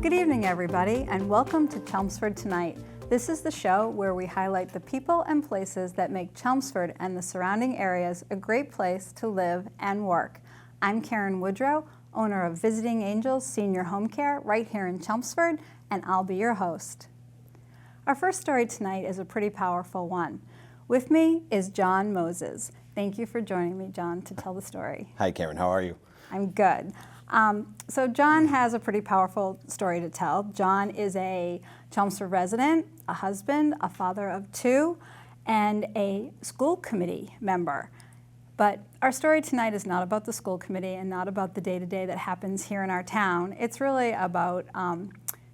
Good evening, everybody, and welcome to Chelmsford Tonight. This is the show where we highlight the people and places that make Chelmsford and the surrounding areas a great place to live and work. I'm Karen Woodrow, owner of Visiting Angels Senior Home Care right here in Chelmsford, and I'll be your host. Our first story tonight is a pretty powerful one. With me is John Moses. Thank you for joining me, John, to tell the story. Hi, Karen. How are you? I'm good. So John has a pretty powerful story to tell. John is a Chelmsford resident, a husband, a father of two, and a school committee member. But our story tonight is not about the school committee and not about the day-to-day that happens here in our town. It's really about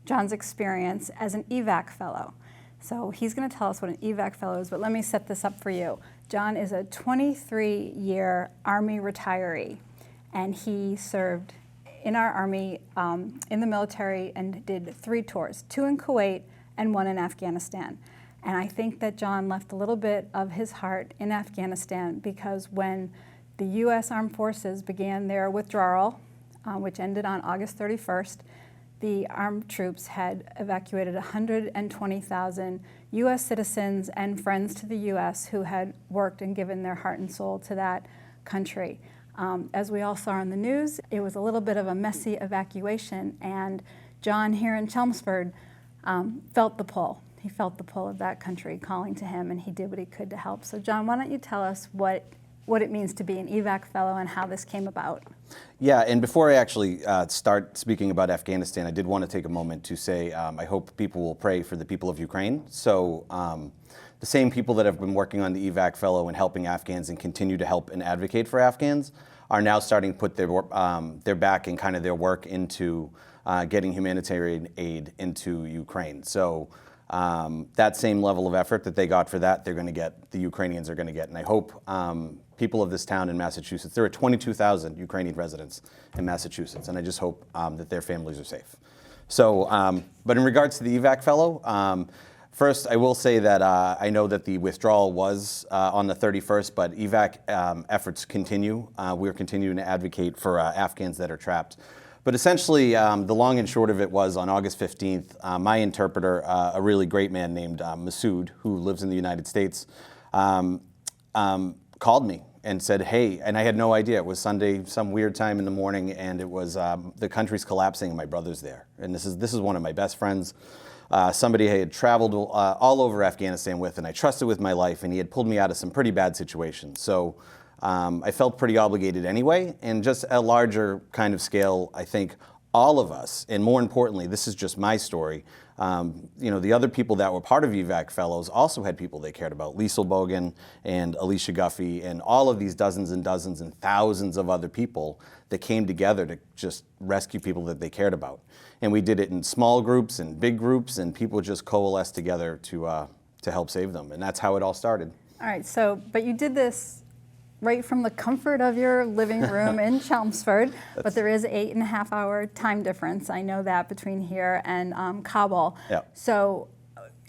John's experience as an EVAC fellow. So he's going to tell us what an EVAC fellow is, but let me set this up for you. John is a 23-year Army retiree, and he served in our Army, in the military, and did 3 tours, 2 in Kuwait and 1 in Afghanistan. And I think that John left a little bit of his heart in Afghanistan, because when the U.S. Armed Forces began their withdrawal, which ended on August 31st, the armed troops had evacuated 120,000 U.S. citizens and friends to the U.S. who had worked and given their heart and soul to that country. As we all saw in the news, it was a little bit of a messy evacuation, and John here in Chelmsford felt the pull. He felt the pull of that country calling to him, and he did what he could to help. So John, why don't you tell us what it means to be an EVAC fellow and how this came about? Yeah, and before I actually start speaking about Afghanistan, I did want to take a moment to say I hope people will pray for the people of Ukraine. So the same people that have been working on the EVAC fellow and helping Afghans and continue to help and advocate for Afghans are now starting to put their back and kind of their work into getting humanitarian aid into Ukraine. So that same level of effort that they got for that, they're going to get, the Ukrainians are going to get. And I hope people of this town in Massachusetts, there are 22,000 Ukrainian residents in Massachusetts, and I just hope that their families are safe. So, but in regards to the EVAC fellow, first, I will say that I know that the withdrawal was on the 31st, but EVAC efforts continue. We're continuing to advocate for Afghans that are trapped. But essentially, the long and short of it was on August 15th, my interpreter, a really great man named Masood, who lives in the United States, called me and said, hey, and I had no idea. It was Sunday, some weird time in the morning, and it was the country's collapsing and my brother's there. And this is one of my best friends. Somebody I had traveled all over Afghanistan with, and I trusted with my life, and he had pulled me out of some pretty bad situations. So I felt pretty obligated anyway, and just a larger kind of scale, I think all of us, and more importantly, this is just my story, the other people that were part of EVAC Fellows also had people they cared about, Liesl Bogan and Alicia Guffey, and all of these dozens and dozens and thousands of other people that came together to just rescue people that they cared about. And we did it in small groups and big groups, and people just coalesced together to help save them. And that's how it all started. All right, but you did this right from the comfort of your living room in Chelmsford, but there is an 8.5-hour time difference. I know that between here and Kabul. Yeah. So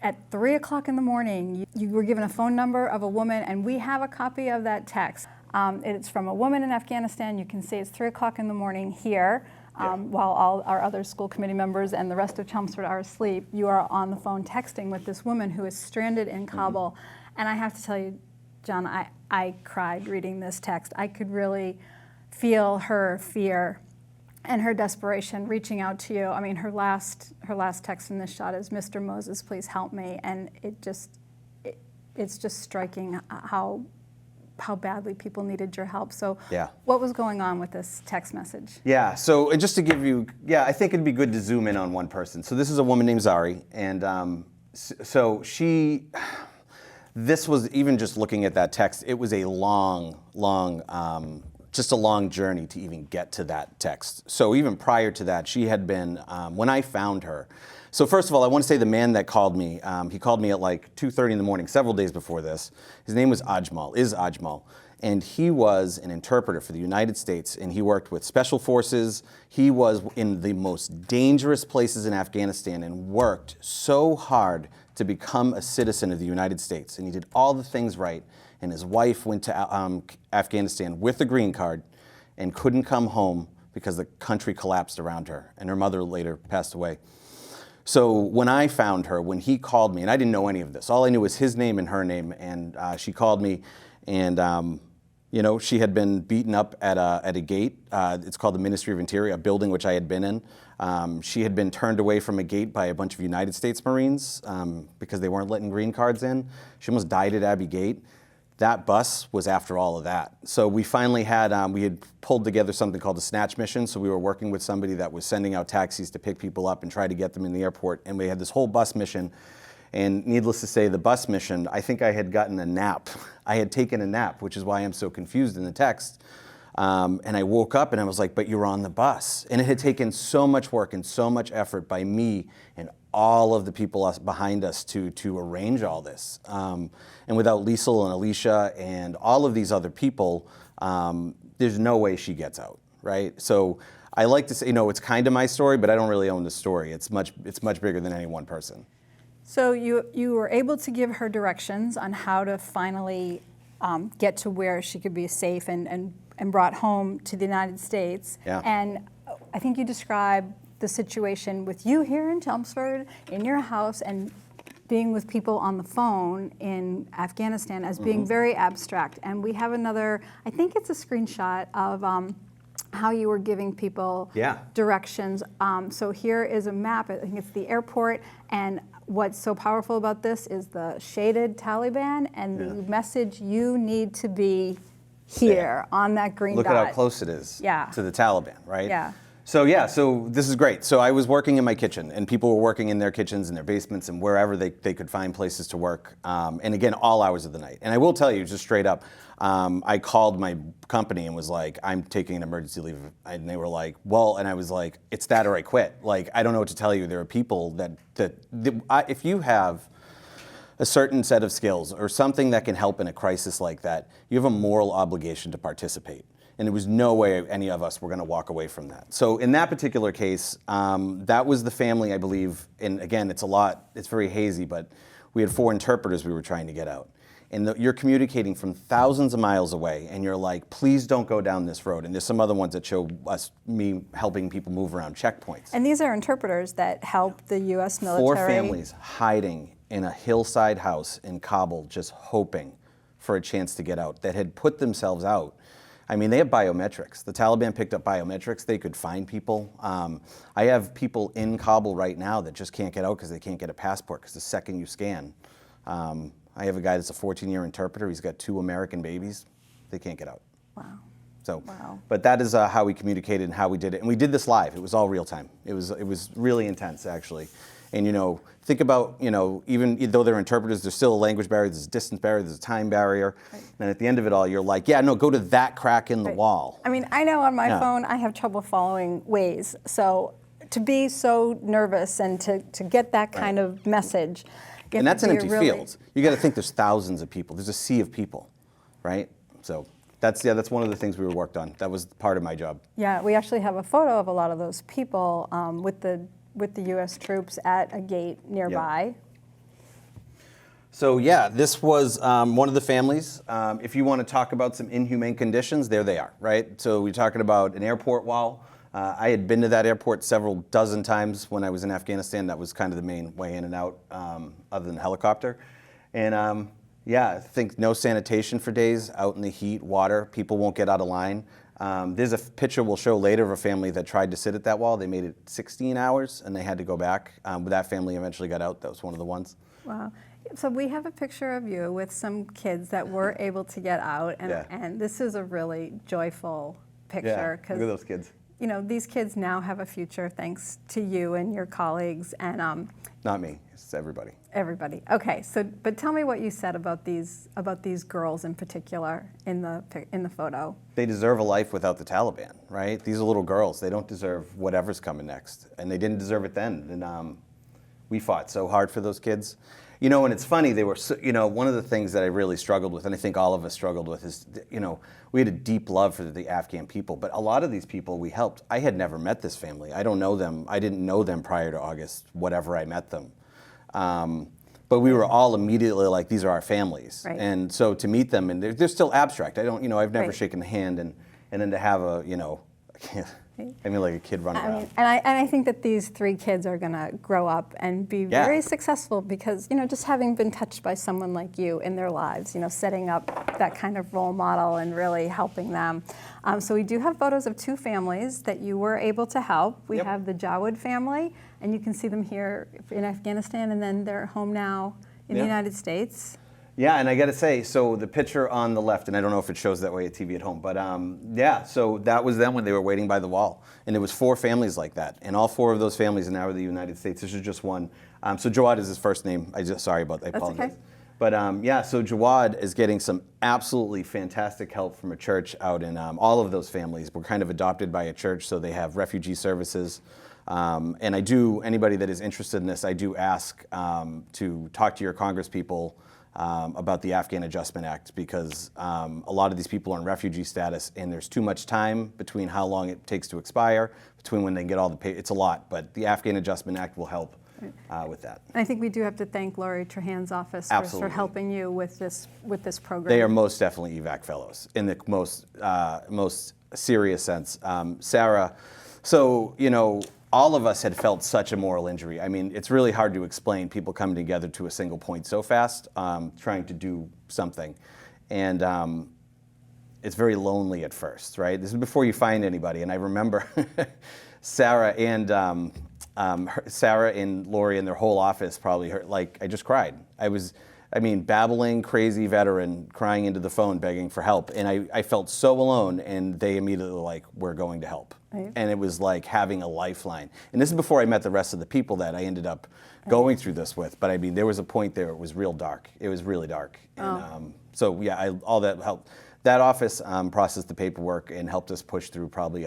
at 3 o'clock in the morning, you were given a phone number of a woman, and we have a copy of that text. It's from a woman in Afghanistan. You can see it's 3 o'clock in the morning here. While all our other school committee members and the rest of Chelmsford are asleep, you are on the phone texting with this woman who is stranded in Kabul. Mm-hmm. And I have to tell you, John, I cried reading this text. I could really feel her fear and her desperation reaching out to you. I mean, her last text in this shot is, "Mr. Moses, please help me." And it's just striking how badly people needed your help. So yeah. What was going on with this text message? Yeah, so and just to give you, I think it'd be good to zoom in on one person. So this is a woman named Zari, and so she, this was, even just looking at that text, it was a long, just a long journey to even get to that text. So even prior to that, she had been, when I found her, so first of all, I want to say the man that called me, he called me at like 2:30 in the morning, several days before this. His name was Ajmal, and he was an interpreter for the United States, and he worked with special forces. He was in the most dangerous places in Afghanistan and worked so hard to become a citizen of the United States, and he did all the things right. And his wife went to Afghanistan with a green card and couldn't come home because the country collapsed around her, and her mother later passed away. So when I found her, when he called me, and I didn't know any of this, all I knew was his name and her name, and she called me, and she had been beaten up at a gate. It's called the Ministry of Interior, a building which I had been in. She had been turned away from a gate by a bunch of United States Marines because they weren't letting green cards in. She almost died at Abbey Gate. That bus was after all of that. So we finally had, we had pulled together something called a snatch mission. So we were working with somebody that was sending out taxis to pick people up and try to get them in the airport. And we had this whole bus mission. And needless to say, the bus mission, I think I had gotten a nap. I had taken a nap, which is why I'm so confused in the text. And I woke up and I was like, but you're on the bus. And it had taken so much work and so much effort by me and all of the people behind us to arrange all this. And without Liesl and Alicia and all of these other people, there's no way she gets out, right? So I like to say, it's kind of my story, but I don't really own the story. It's much bigger than any one person. So you were able to give her directions on how to finally get to where she could be safe and brought home to the United States. Yeah. And I think you described the situation with you here in Chelmsford, in your house, and being with people on the phone in Afghanistan as being very abstract. And we have another, I think it's a screenshot of how you were giving people directions. So here is a map. I think it's the airport. And what's so powerful about this is the shaded Taliban and the message: you need to be here on that green Look dot. at how close it is to the Taliban, right? Yeah. So so this is great. So I was working in my kitchen, and people were working in their kitchens and their basements and wherever they could find places to work. And again, all hours of the night. And I will tell you, just straight up, I called my company and was like, I'm taking an emergency leave. And they were like, well, and I was like, it's that or I quit. Like, I don't know what to tell you. There are people that if you have a certain set of skills or something that can help in a crisis like that, you have a moral obligation to participate. And there was no way any of us were going to walk away from that. So in that particular case, that was the family, I believe, and again, it's very hazy, but we had 4 interpreters we were trying to get out. And you're communicating from thousands of miles away, and you're like, please don't go down this road. And there's some other ones that show me helping people move around checkpoints. And these are interpreters that help the U.S. military. 4 families hiding in a hillside house in Kabul, just hoping for a chance to get out, that had put themselves out. I mean, they have biometrics. The Taliban picked up biometrics. They could find people. I have people in Kabul right now that just can't get out because they can't get a passport, because the second you scan. I have a guy that's a 14-year interpreter. He's got 2 American babies. They can't get out. Wow. So, wow. But that is how we communicated and how we did it. And we did this live. It was all real time. It was really intense, actually. And think about, even though they're interpreters, there's still a language barrier, there's a distance barrier, there's a time barrier. Right. And at the end of it all, you're like, go to that crack in the wall. I mean, I know on my phone I have trouble following Waze. So to be so nervous and to get that kind of message. And that's an empty field. You got to think there's thousands of people. There's a sea of people, right? So that's one of the things we worked on. That was part of my job. Yeah, we actually have a photo of a lot of those people with the U.S. troops at a gate nearby. Yep. So this was one of the families. If you want to talk about some inhumane conditions, there they are, right? So we're talking about an airport wall. I had been to that airport several dozen times when I was in Afghanistan. That was kind of the main way in and out, other than helicopter. And I think no sanitation for days, out in the heat, water. People won't get out of line. There's a picture we'll show later of a family that tried to sit at that wall. They made it 16 hours and they had to go back. But that family eventually got out. That was one of the ones. Wow. So we have a picture of you with some kids that were able to get out. And this is a really joyful picture. Yeah, look at those kids. These kids now have a future thanks to you and your colleagues. And not me. It's everybody. Everybody. Okay. So, but tell me what you said about these girls in particular in the photo. They deserve a life without the Taliban, right? These are little girls. They don't deserve whatever's coming next, and they didn't deserve it then. And we fought so hard for those kids. And it's funny. They were, one of the things that I really struggled with, and I think all of us struggled with, is, we had a deep love for the Afghan people, but a lot of these people we helped. I had never met this family. I don't know them. I didn't know them prior to August, whatever I met them. But we were all immediately like, these are our families. Right. And so to meet them, and they're still abstract. I've never shaken a hand, and then to have a can't. I mean, like a kid running I around. mean, and I think that these 3 kids are going to grow up and be Yeah. very successful because, just having been touched by someone like you in their lives, setting up that kind of role model and really helping them. So we do have photos of 2 families that you were able to help. We Yep. have the Jawad family, and you can see them here in Afghanistan, and then they're home now in the Yeah. United States. Yeah, and I got to say, so the picture on the left, and I don't know if it shows that way at TV at home, but yeah, so that was them when they were waiting by the wall. And there was 4 families like that. And all 4 of those families are now in the United States. This is just one. So Jawad is his first name. Sorry about that. I apologize. Okay. But yeah, so Jawad is getting some absolutely fantastic help from a church out in all of those families. We're kind of adopted by a church, so they have refugee services. And anybody that is interested in this, I do ask to talk to your congresspeople about the Afghan Adjustment Act, because a lot of these people are in refugee status, and there's too much time between how long it takes to expire, between when they can get all the pay. It's a lot, but the Afghan Adjustment Act will help with that. And I think we do have to thank Lori Trahan's office for Absolutely. helping you with this program. They are most definitely EVAC fellows in the most serious sense. Sarah, so all of us had felt such a moral injury. I mean, it's really hard to explain people coming together to a single point so fast, trying to do something. And it's very lonely at first, right? This is before you find anybody. And I remember Sarah and Lori and their whole office probably heard, like, I just cried. Babbling, crazy veteran, crying into the phone, begging for help. And I felt so alone, and they immediately were like, we're going to help. Right. And it was like having a lifeline. And this is before I met the rest of the people that I ended up going through this with. But there was a point there, it was real dark. It was really dark. And so yeah, all that helped. That office processed the paperwork and helped us push through probably,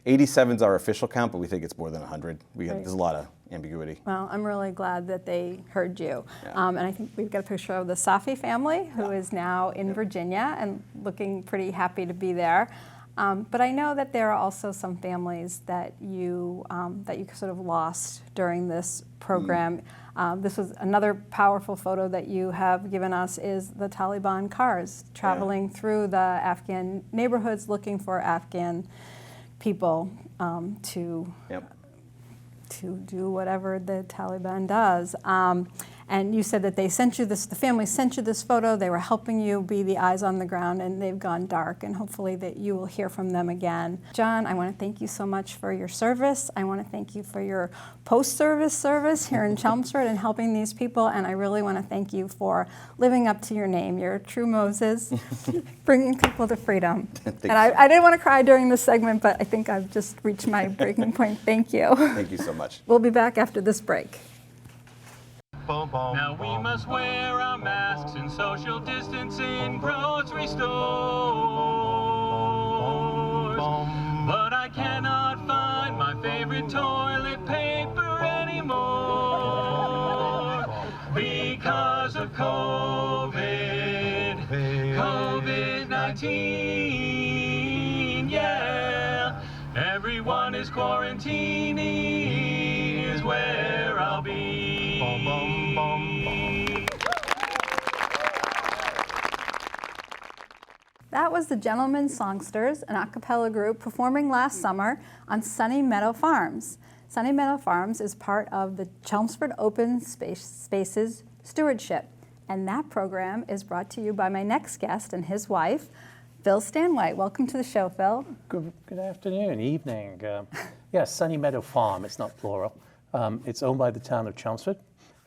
87's our official count, but we think it's more than 100. There's a lot of ambiguity. Well, I'm really glad that they heard you. Yeah. And I think we've got a picture of the Safi family, who is now in Virginia and looking pretty happy to be there. But I know that there are also some families that you sort of lost during this program. This was another powerful photo that you have given us, is the Taliban cars traveling through the Afghan neighborhoods looking for Afghan people to do whatever the Taliban does. And you said that they sent you this, the family sent you this photo, they were helping you be the eyes on the ground, and they've gone dark, and hopefully that you will hear from them again. John, I want to thank you so much for your service. I want to thank you for your post-service service here in Chelmsford and helping these people, and I really want to thank you for living up to your name. You're a true Moses, bringing people to freedom. And I didn't want to cry during this segment, but I think I've just reached my breaking point. Thank you. Thank you so much. We'll be back after this break. Now we must wear our masks and social distance in grocery stores. But I cannot find my favorite toilet paper anymore because of COVID-19. Yeah, everyone is quarantining, is where I'll be. That was the Gentlemen Songsters, an a cappella group performing last summer on Sunny Meadow Farms. Sunny Meadow Farms is part of the Chelmsford Open Spaces Stewardship, and that program is brought to you by my next guest and his wife, Phil Stanwhite. Welcome to the show, Phil. Good afternoon, evening. Yes, Sunny Meadow Farm, it's not plural. It's owned by the town of Chelmsford,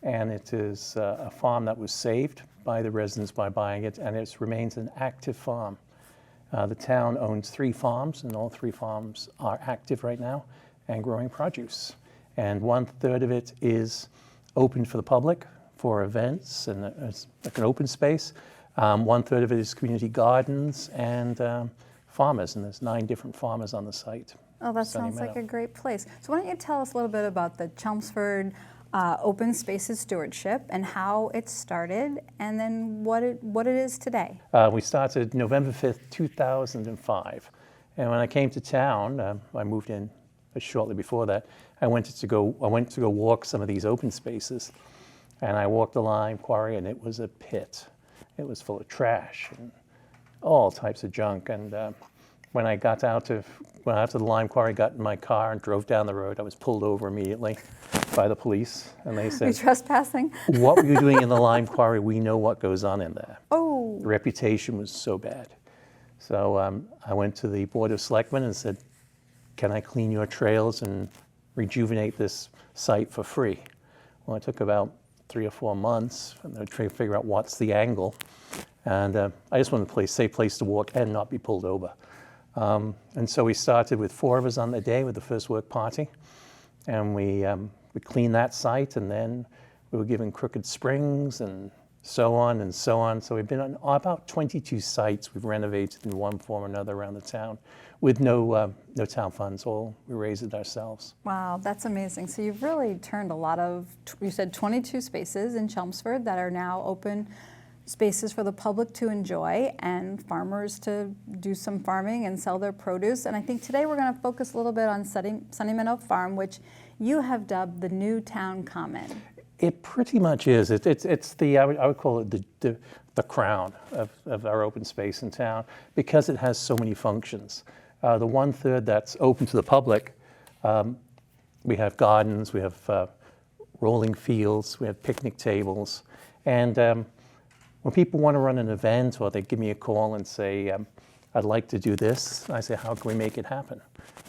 and it is a farm that was saved by the residents by buying it, and it remains an active farm. The town owns 3 farms, and all 3 farms are active right now and growing produce. And 1/3 of it is open for the public for events, and it's like an open space. 1/3 of it is community gardens and farmers, and there's 9 different farmers on the site. Oh, that Sunny sounds like Meadow. a great place. So why don't you tell us a little bit about the Chelmsford Open Spaces Stewardship and how it started, and then what it is today. We started November 5th, 2005. And when I came to town, I moved in shortly before that, I went to go walk some of these open spaces. And I walked the lime quarry, and it was a pit. It was full of trash and all types of junk. And when I got out of the lime quarry, got in my car and drove down the road, I was pulled over immediately by the police, and they Are you said, trespassing? "What were you doing in the lime quarry? We know what goes on in there." Oh, The reputation was so bad. So I went to the Board of Selectmen and said, "Can I clean your trails and rejuvenate this site for free?" Well, it took about 3 or 4 months, and they were trying to figure out what's the angle. And I just wanted a safe place to walk and not be pulled over. And so we started with 4 of us on the day with the first work party. And we cleaned that site, and then we were given Crooked Springs and so on and so on. So we've been on about 22 sites we've renovated in one form or another around the town with no town funds. All we raise it ourselves. wow, that's amazing. So you've really turned a lot of, you said 22 spaces in Chelmsford that are now open spaces for the public to enjoy and farmers to do some farming and sell their produce. And I think today we're going to focus a little bit on Sunny Meadow Farm, which you have dubbed the new town common. It pretty much is. It's the I would call it the crown of our open space in town because it has so many functions. The 1/3 that's open to the public, we have gardens, we have rolling fields, we have picnic tables, and when people want to run an event or they give me a call and say, "I'd like to do this," I say, "How can we make it happen?"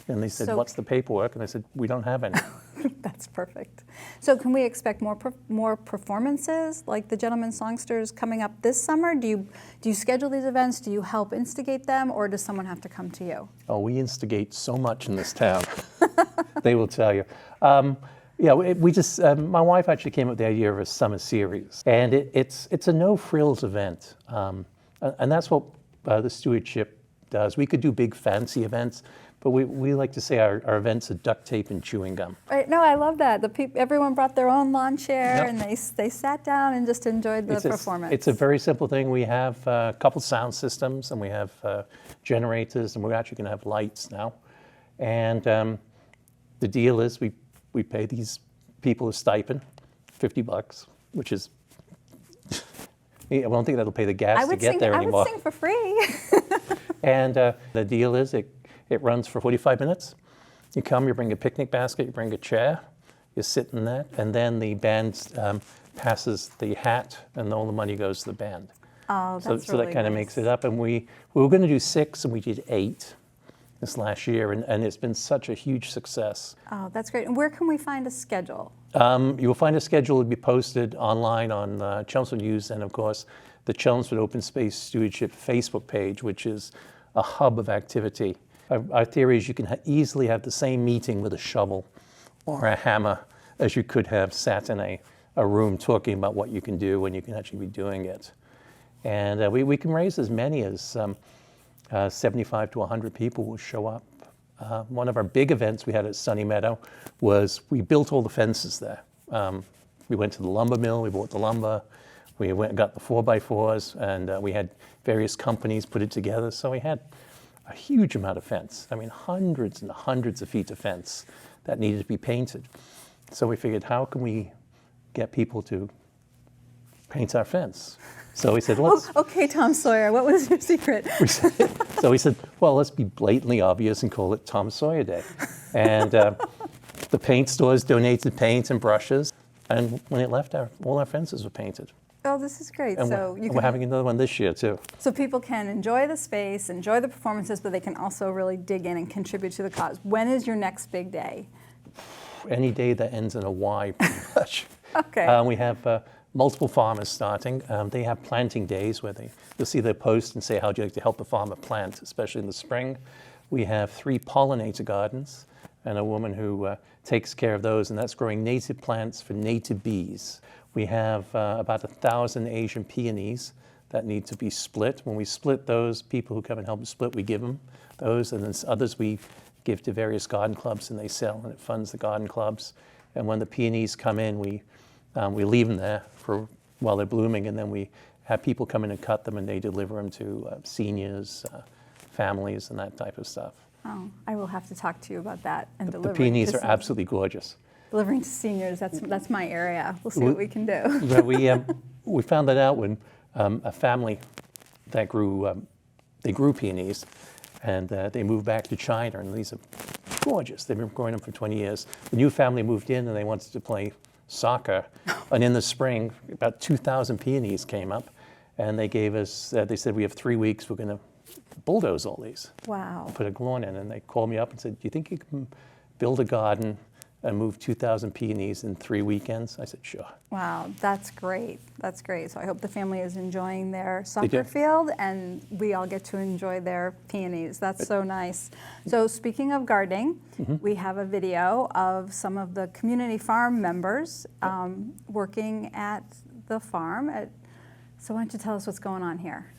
And they said, So- "What's the paperwork?" And I said, "We don't have any." That's perfect. So can we expect more performances like the Gentlemen Songsters coming up this summer? Do you schedule these events? Do you help instigate them, or does someone have to come to you? Oh, we instigate so much in this town. They will tell you. Yeah, we just. My wife actually came up with the idea of a summer series, and it's a no frills event, and that's what the stewardship does. We could do big fancy events, but we like to say our events are duct tape and chewing gum. Right. No, I love that. Everyone brought their own lawn chair, Yep. and they sat down and just enjoyed the performance. It's a very simple thing. We have a couple sound systems, and we have generators, and we're actually going to have lights now. And the deal is we pay these people a stipend, $50, which is, I don't think that'll pay the gas to get there anymore. I would sing for free. And the deal is it runs for 45 minutes. You come, you bring a picnic basket, you bring a chair, you sit in that, and then the band passes the hat, and all the money goes to the band. Oh, that's So really that kind of nice. makes it up. And we were going to do 6, and we did 8 this last year, and it's been such a huge success. Oh, that's great. And where can we find a schedule? You will find a schedule to be posted online on Chelmsford News and, of course, the Chelmsford Open Space Stewardship Facebook page, which is a hub of activity. Our theory is you can easily have the same meeting with a shovel or a hammer as you could have sat in a room talking about what you can do when you can actually be doing it. And we can raise as many as 75 to 100 people will show up. One of our big events we had at Sunny Meadow was we built all the fences there. We went to the lumber mill, we bought the lumber, we went and got the 4x4s, and we had various companies put it together. So we had a huge amount of fence. I mean, hundreds and hundreds of feet of fence that needed to be painted. So we figured, how can we get people to paint our fence? So we said, let's. Okay, Tom Sawyer, what was your secret? So we said, well, let's be blatantly obvious and call it Tom Sawyer Day. And the paint stores donated paint and brushes. And when it left, all our fences were painted. Oh, this is great. And So we're having another one this year, too. So people can enjoy the space, enjoy the performances, but they can also really dig in and contribute to the cause. When is your next big day? Any day that ends in a Y, pretty much. Okay. We have multiple farmers starting. They have planting days where you'll see their post and say, how would you like to help the farmer plant, especially in the spring. We have 3 pollinator gardens and a woman who takes care of those, and that's growing native plants for native bees. We have about 1,000 Asian peonies that need to be split. When we split those, people who come and help us split, we give them those, and then others we give to various garden clubs and they sell, and it funds the garden clubs. And when the peonies come in, we leave them there while they're blooming, and then we have people come in and cut them, and they deliver them to seniors, families, and that type of stuff. Oh, I will have to talk to you about that and The delivering. peonies to are absolutely gorgeous. delivering to seniors. That's my area. We'll see what we can do. But we found that out when a family that grew peonies, And they moved back to China, and these are gorgeous. They've been growing them for 20 years. The new family moved in, and they wanted to play soccer. And in the spring, about 2,000 peonies came up, and they gave us, they said, we have 3 weeks, we're going to bulldoze all these, Wow. put a lawn in. And they called me up and said, do you think you can build a garden and move 2,000 peonies in 3 weekends? I said, sure. Wow, that's great. That's great. So I hope the family is enjoying their do. soccer field and we all get to enjoy their peonies. That's so nice. So speaking of gardening, we have a video of some of the community farm members working at the farm. So why don't you tell us what's going on here?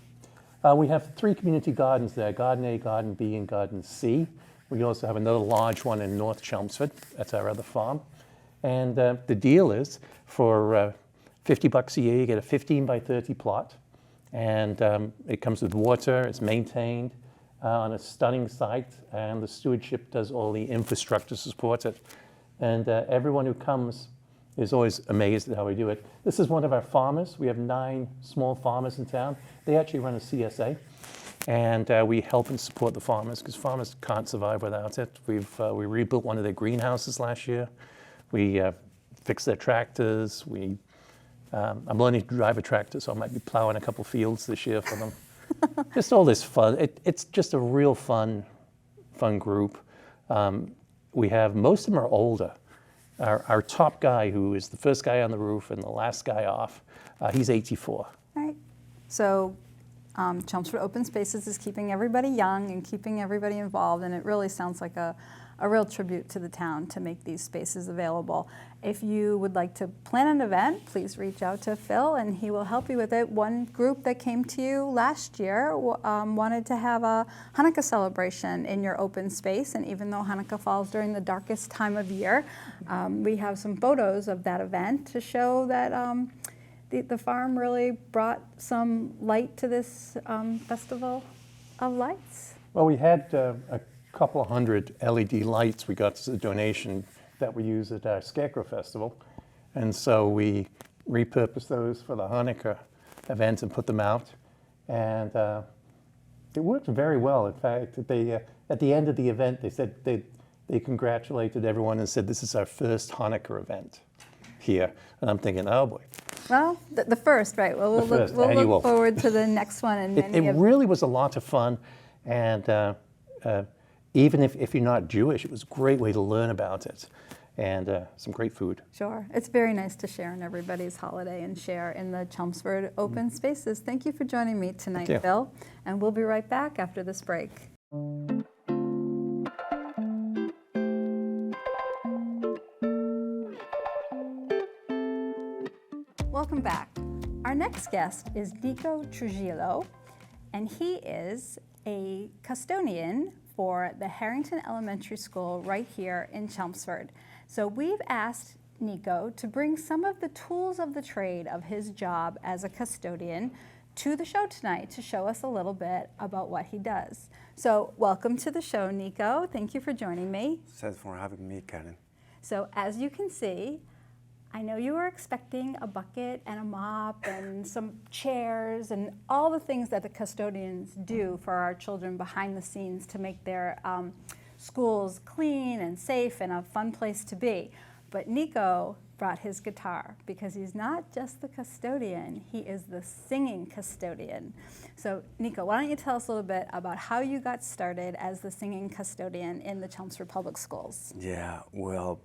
We have 3 community gardens there, Garden A, Garden B, and Garden C. We also have another large one in North Chelmsford. That's our other farm. And the deal is for $50 a year, you get a 15 by 30 plot. And it comes with water, it's maintained on a stunning site, and the stewardship does all the infrastructure to support it. And everyone who comes is always amazed at how we do it. This is one of our farmers. We have 9 small farmers in town. They actually run a CSA. And we help and support the farmers because farmers can't survive without it. We rebuilt one of their greenhouses last year. We fixed their tractors. I'm learning to drive a tractor, so I might be plowing a couple fields this year for them. Just all this fun. It's just a real fun group. We have, most of them are older. Our top guy, who is the first guy on the roof and the last guy off, he's 84. Right. So Chelmsford Open Spaces is keeping everybody young and keeping everybody involved, and it really sounds like a real tribute to the town to make these spaces available. If you would like to plan an event, please reach out to Phil and he will help you with it. One group that came to you last year wanted to have a Hanukkah celebration in your open space, and even though Hanukkah falls during the darkest time of year, we have some photos of that event to show that the farm really brought some light to this festival of lights. Well, we had a couple of hundred LED lights we got as a donation that we use at our Scarecrow Festival. And so we repurposed those for the Hanukkah event and put them out. And it worked very well. In fact, they, at the end of the event, they said they congratulated everyone and said, this is our first Hanukkah event here. And I'm thinking, oh boy. Well, the first, right? Well, we'll look forward to the next one. And it really was a lot of fun. And even if you're not Jewish, it was a great way to learn about it. And some great food. Sure. It's very nice to share in everybody's holiday and share in the Chelmsford Open Spaces. Thank you for joining me tonight, Phil. And we'll be right back after this break. Welcome back. Our next guest is Nico Trujillo, and he is a custodian for the Harrington Elementary School right here in Chelmsford. So we've asked Nico to bring some of the tools of the trade of his job as a custodian to the show tonight to show us a little bit about what he does. So welcome to the show, Nico. Thank you for joining me. Thanks for having me, Karen. So as you can see, I know you were expecting a bucket and a mop and some chairs and all the things that the custodians do for our children behind the scenes to make their schools clean and safe and a fun place to be. But Nico brought his guitar because he's not just the custodian, he is the singing custodian. So Nico, why don't you tell us a little bit about how you got started as the singing custodian in the Chelmsford Public Schools? Yeah, well,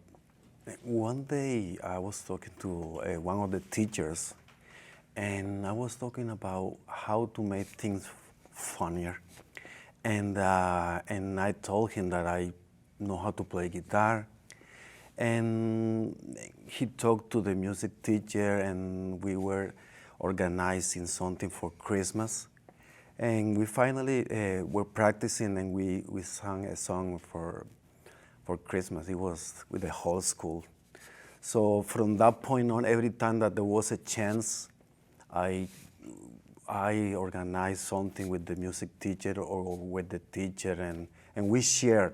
one day I was talking to one of the teachers, and I was talking about how to make things funnier. And I told him that I know how to play guitar. And he talked to the music teacher, and we were organizing something for Christmas. And we finally were practicing, and we sang a song for Christmas. It was with the whole school. So from that point on, every time that there was a chance, I organized something with the music teacher or with the teacher, and we shared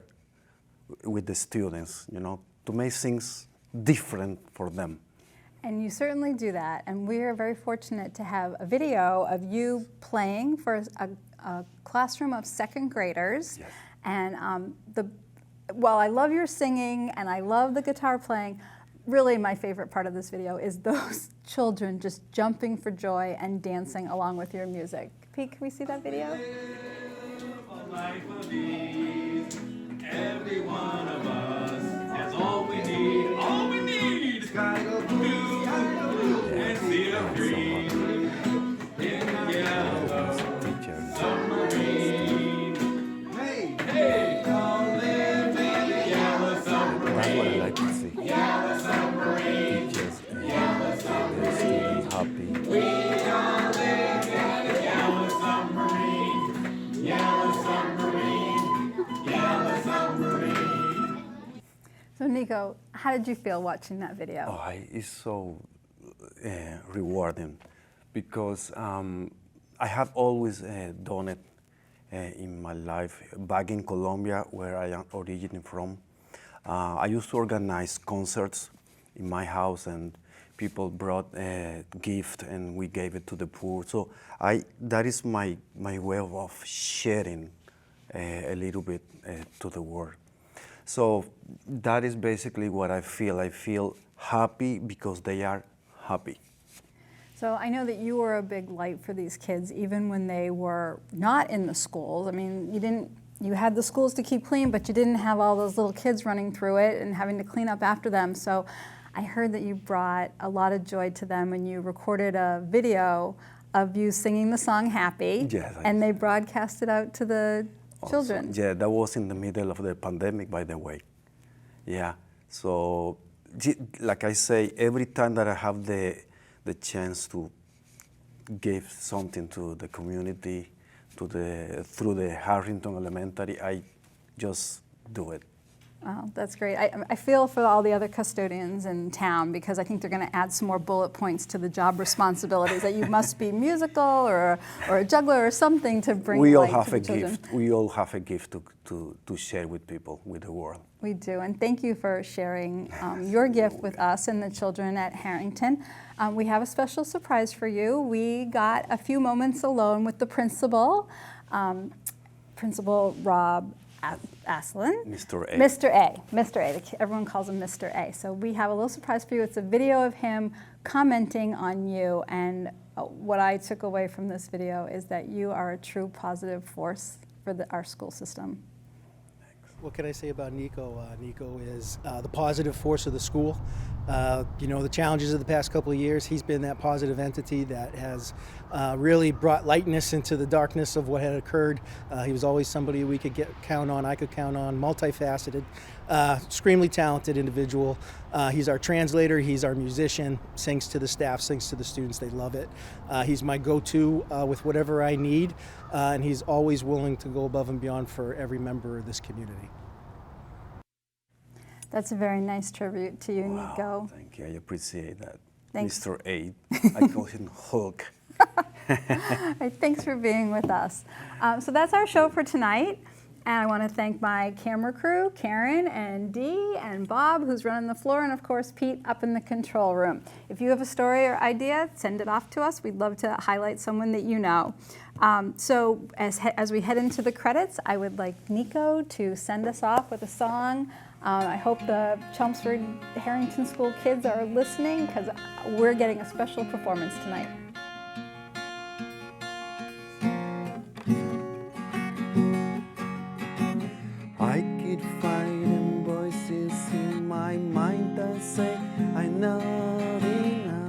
with the students, you know, to make things different for them. And you certainly do that. And we are very fortunate to have a video of you playing for a classroom of second graders. Yes. And while I love your singing and I love the guitar playing, really my favorite part of this video is those children just jumping for joy and dancing along with your music. Pete, can we see that video? Every one of us has all we need. All we need. Sky go blue and see a green in the yellow submarine. Hey, all live in the yellow submarine. That's what I like to see. Yellow submarine. Teachers and the students happy. We all live in the yellow submarine. Yellow submarine. Yellow submarine. So Nico, how did you feel watching that video? Oh, it's so rewarding because I have always done it in my life. Back in Colombia, where I am originally from, I used to organize concerts in my house, and people brought a gift, and we gave it to the poor. So that is my way of sharing a little bit to the world. So that is basically what I feel. I feel happy because they are happy. So I know that you were a big light for these kids, even when they were not in the schools. I mean, you had the schools to keep clean, but you didn't have all those little kids running through it and having to clean up after them. So I heard that you brought a lot of joy to them when you recorded a video of you singing the song Happy. Yes, and they broadcast it out to the children. Yeah, that was in the middle of the pandemic, by the way. Yeah, so like I say, every time that I have the chance to give something to the community, through the Harrington Elementary, I just do it. Oh, that's great. I feel for all the other custodians in town because I think they're going to add some more bullet points to the job responsibilities, that you must be musical or a juggler or something to bring We all light have to the a children. gift. We all have a gift to share with people, with the world. We do, and thank you for sharing your gift with us and the children at Harrington. We have a special surprise for you. We got a few moments alone with the principal, Principal Rob Aslan. Mr. A. Mr. A. Mr. A. Everyone calls him Mr. A. So we have a little surprise for you. It's a video of him commenting on you, and what I took away from this video is that you are a true positive force for our school system. What can I say about Nico? Nico is the positive force of the school. You know, the challenges of the past couple of years, he's been that positive entity that has really brought lightness into the darkness of what had occurred. He was always somebody we could count on, I could count on, multifaceted, extremely talented individual. He's our translator, he's our musician, sings to the staff, sings to the students, they love it. He's my go-to with whatever I need, and he's always willing to go above and beyond for every member of this community. That's a very nice tribute to you, Wow, Nico. thank you. I appreciate that. Thanks. Mr. A. I call him Hulk. Thanks for being with us. So that's our show for tonight. And I want to thank my camera crew, Karen and Dee and Bob, who's running the floor, and of course, Pete up in the control room. If you have a story or idea, send it off to us. We'd love to highlight someone that you know. So as we head into the credits, I would like Nico to send us off with a song. I hope the Chelmsford Harrington School kids are listening, because we're getting a special performance tonight. I keep finding voices in my mind that say I'm not enough.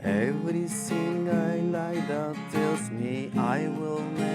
Everything I like that tells me I will never